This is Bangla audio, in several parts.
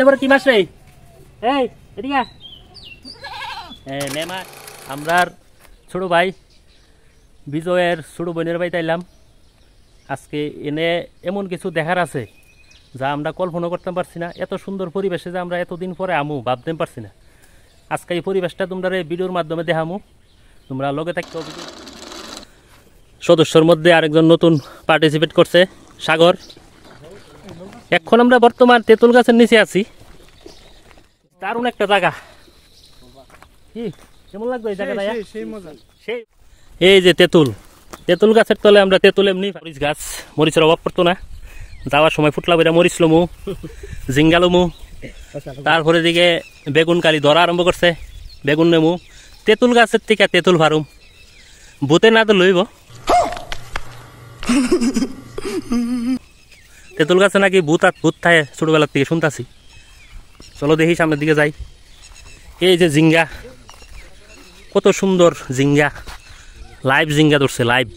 এবার কি মাছ রে? এই এদিকে নেমা আমরা ছোট ভাই বিজয়ের ছোট বোনের বাড়িতে আইলাম। আজকে এনে এমন কিছু দেখার আছে যা আমরা কল্পনা করতে পারছি না। এত সুন্দর পরিবেশে যে আমরা এতদিন পরে আমু ভাবতে পারছি না। আজকে এই পরিবেশটা তোমরা ভিডিওর মাধ্যমে দেখামু, তোমরা লগে থাকতে। সদস্যর মধ্যে আরেকজন নতুন পার্টিসিপেট করছে, সাগর। এখন আমরা বর্তমান তেঁতুল গাছের নিচে আছি। দারুণ একটা জায়গা। কি কেমন লাগবে এই জায়গাটা? এই যে তেঁতুল, তেঁতুল গাছের তলে আমরা তেঁতুল এমনি মরিচ গাছ, মরিচের অভাব পড়তো না। যাওয়ার সময় ফুটলা বেড়া মরিচ লমু, জিঙ্গা লমু, তারপরে দিকে বেগুন কালি ধরা আরম্ভ করছে, বেগুন নেমু। তেঁতুল গাছের থেকে তেঁতুল ফারুম, ভূতে না তো লইব। তেঁতুল গাছে নাকি ভূত থাকে ছোটবেলার থেকে শুনতাছি। চলো দেখি সামনের দিকে যাই। এই যে জিঙ্গা, কত সুন্দর জিঙ্গা, লাইভ জিঙ্গা ধরছে, লাইভ।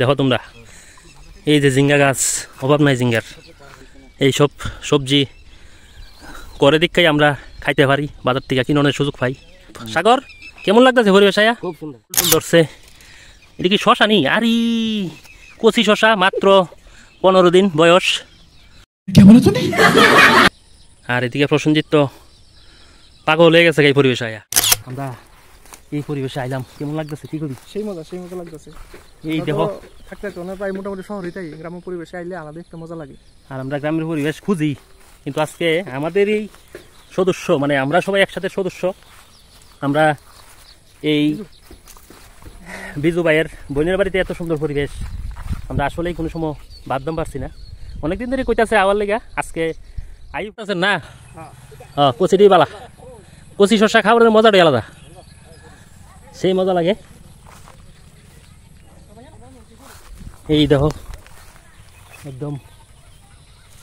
দেখো তোমরা, এই যে জিঙ্গা গাছ, অভাব নাই জিঙ্গার। এই সব সবজি করে দীক্ষাই আমরা খাইতে পারি, বাজার থেকে কিননের সুযোগ পাই। সাগর কেমন লাগতেছে পরিবেশ? খুব সুন্দর ধরছে। এটা কি শশা নি? আরে কচি শশা, মাত্র 15 দিন বয়স। আর এদিকে প্রসঞ্জিত তো পাগল হয়ে গেছে এই পরিবেশে আয়া। আমরা এই পরিবেশে আইলাম, কেমন লাগতেছে? কি করি? সেই মজা লাগতেছে। এই দেখো থাকতে তো না, প্রায় মোটামুটি শহরে তাই গ্রামের পরিবেশে আইলে আলাদা একটা মজা লাগে। আর আমরা গ্রামের পরিবেশ খুঁজি, কিন্তু আজকে আমাদের এই সদস্য, মানে আমরা সবাই একসাথে সদস্য, আমরা এই বিজু ভাইয়ের বোনের বাড়িতে এত সুন্দর পরিবেশ আমরা আসলেই কোনো সময় ভাবতে পারছি না। অনেকদিন ধরে কইতাছে আওয়ার লেগা, আজকে আইতাছে না। কচি দিয়ে বালা, কচি শসা খাবারের মজাটাই আলাদা, সেই মজা লাগে। এই দেখো একদম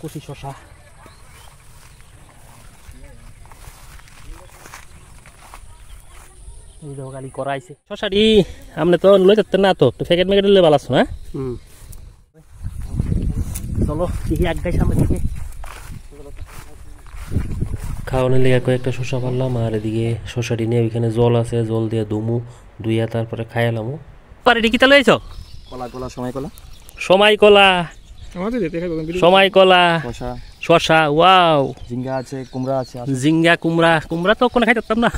কচি শসা। এই দেখো গালি করাইছে শসাটি। আপনি তো লই যাচ্ছেন না, তো প্যাকেট ম্যাকেট লই ভালো আছো না? চলো দেখি এক গাই সামনে দিকে। খাওয়ানোর লেগে কয়েকটা শসা পারলাম, আর এদিকে শসাটি নিয়ে ওইখানে জল আছে, জল দিয়ে ধুমু, ধুইয়া তারপরে খাইলাম। পারে কি তাহলে আইছো? কলা কলা সময় কলা, সময় কলা, সময় কলা, শসা, ওয়াও, জিঙ্গা আছে, কুমড়া আছে। জিঙ্গা কুমড়া, কুমড়া তো কোনো খাইতাম না।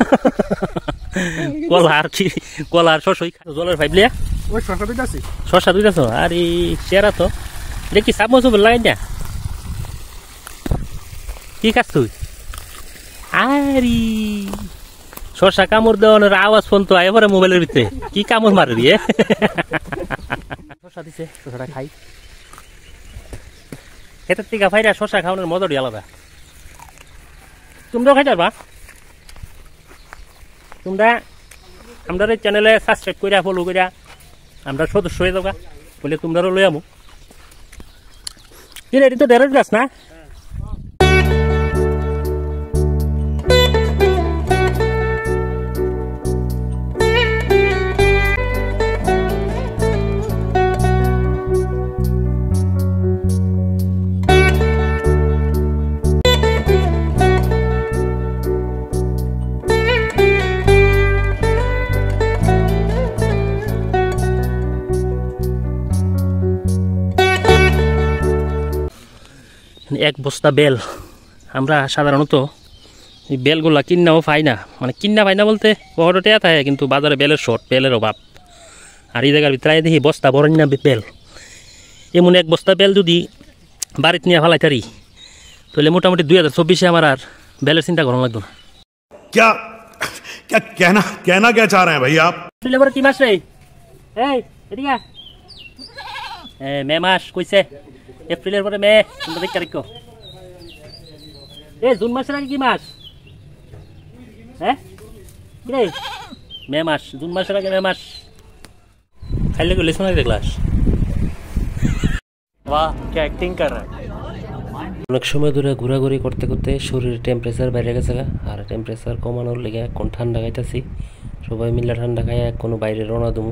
কলা আর কি, কলা আর শসই জলের ভাইবলিয়া। ওই শসা দুইটা আছে, শসা দুইটা তো। আর এই চেহারা তো দেখি চামচ লাগাই না। কি খাস তুই? আরে শসা কামড় দেওয়ানোর আওয়াজ ফোন তো এবারে মোবাইলের ভিতরে কি কামড় মারে দিয়ে। শসা দিছে, শসাটা খাই। এটার থেকে ফাইরা শসা খাওয়ানোর মজাটি আলাদা। তোমরাও খাই যাবা? তোমরা আমাদের এই চ্যানেলে সাবস্ক্রাইব করিয়া ফলো করিয়া আমরা সদস্য হয়ে যাবা, বলে তোমরাও লই আমু। কি রে, এটা তো দেড়ের গাছ না? এক বস্তা বেল। আমরা সাধারণত এই বেলগুলা কিন্নাও পাই না, মানে কিন্না পাই না বলতে বড় টেয়া থাকে, কিন্তু বাজারে বেলের শর্ট, বেলের অভাব। আর এই জায়গার ভিতরে দেখি বস্তা বড় না বেল। এমন এক বস্তা বেল যদি বাড়িতে নিয়ে ফেলাই তারি, তাহলে মোটামুটি 2024-এ আমার আর বেলের চিন্তা করা লাগতো না। कहना क्या चाह रहे हैं भाई आप? এবার কি মাছ রে? এই এদিকে মে মাস কইছে, এপ্রিলের পরে মে, তোমরা দেখতে রাখো। এ জুন মাসের আগে কি মাস? হ্যাঁ কি রে? মে মাস, জুন মাসের আগে মে মাস। খাইলে গেলে শোনা দেখলাস? বাহ কি অ্যাক্টিং কর রা। অনেক সময় ধরে ঘোরাঘুরি করতে করতে শরীরের টেম্পারেচার বাইরে গেছে, আর টেম্পারেচার কমানোর লেগে এখন ঠান্ডা খাইতেছি। সবাই মিলে ঠান্ডা খাই কোনো বাইরে রওনা দেবো।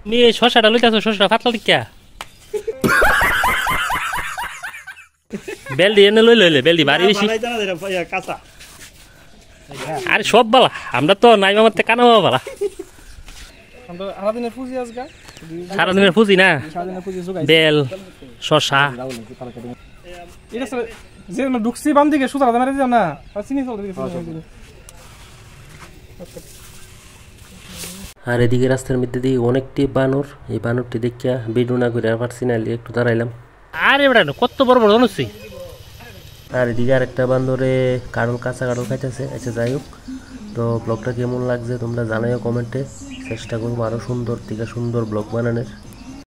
নিয়ে শসাটা লইতেছো, শসাটা ফাতলা দিকা। বেলডি এনে লইলে বেলডি বাড়ি বেশি কাঁচা আরে সব বালা আমরা তো নাই আমার কানা বালা আমরা সারাদিনের পুঁজি আজকে সারাদিনের ফুজি না সারাদিনের পুঁজি জোগাই বেল শশা এটা স্যার যে ঢুকছি বাম দিকে সুতা মারা দিলাম না আর চিনি চলতে দিকে আর এদিকে রাস্তার মধ্যে দিয়ে অনেকটি বানর, এই বানরটি দেখিয়া ভিডিও না করে পারছি না, একটু দাঁড়াইলাম। আরে বেড়া কত বড় বড় জানুছি আর এদিকে আরেকটা বান্দরে কাঁঠাল, কাঁচা কাঁঠাল খাইতেছে। আচ্ছা যাই হোক, তো ব্লগটা কেমন লাগছে তোমরা জানাইও কমেন্টে। চেষ্টা করবো আরও সুন্দর থেকে সুন্দর ব্লগ বানানোর।